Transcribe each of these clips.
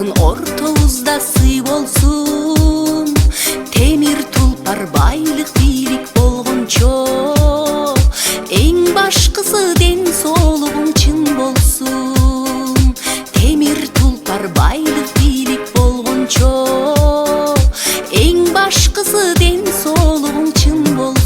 болсун, ортобузда сый болсун. Темир тулпар байлык бийлик болгончо, эң башкысы ден соолугуң чын болсун. Темир тулпар байлык бийлик болгончо, эң башкысы ден соолугуң чын болсун.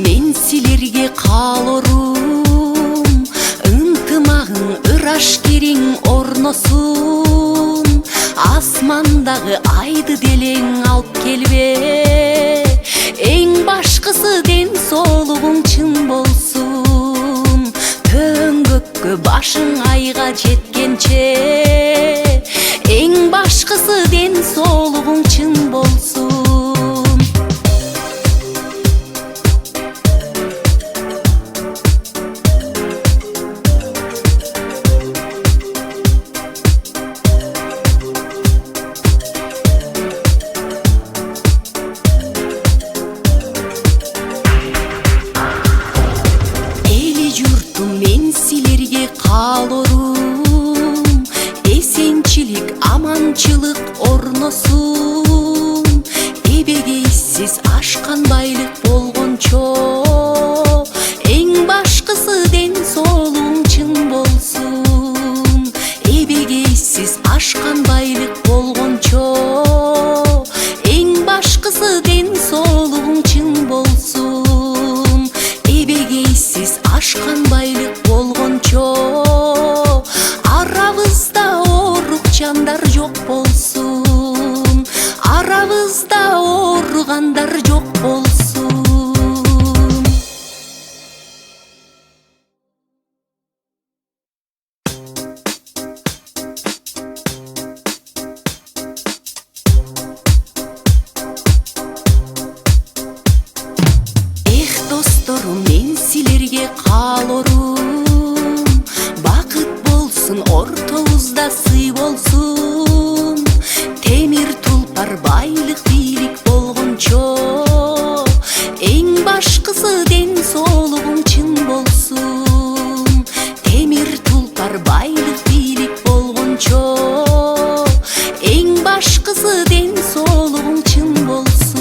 Мен силерге каалорум, ынтымагың ырашкериң орносун. Асмандагы айды делең алып келбе, эң башкысы ден соолугуң чын болсун. Төңгөккө башың айга жеткенче, эң башкысы ден соолугуң чын болсун. Мен силерге каалорум, эсенчилик, аманчылык орносун. Эбегейсиз ашкан байлык болгончо, эң башкысы ден соолугуң чын болсун. Эбегейсиз ашкан байлык болгончо, эң башкысы ден соолугуң чын болсун. Эбегейсиз ашкан байлык болгончо, арабызда оорук жандар жок болсун. Арабызда ооругандар жок болсун. Досторум, мен силерге каалорум, бакыт болсун, ортобузда сый болсун. Темир тулпар байлык бийлик болгончо, эң башкысы ден соолугуң чын болсун. Темир тулпар байлык бийлик болгончо, эң башкысы ден соолугуң чын болсун.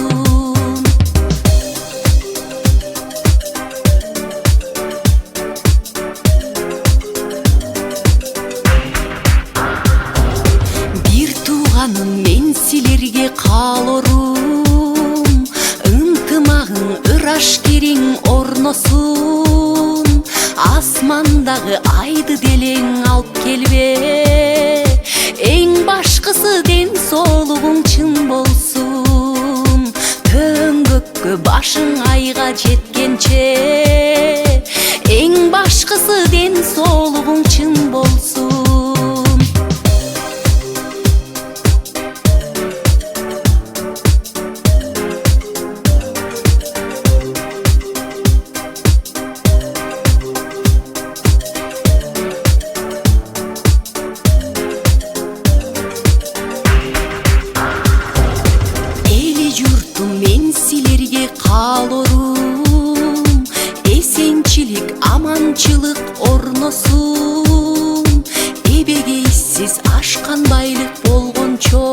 Мен силерге каалорум, ынтымагың ырашкериң орносун. Асмандагы айды делең алып келбе, эң башкысы ден соолугуң чын болсун. Төңгөккө башың айга жеткенче, эң башкысы ден соолугуң чын болсун. Мен силерге каалорум, эсенчилик, аманчылык орносун. Эбегейсиз ашкан байлык болгончо,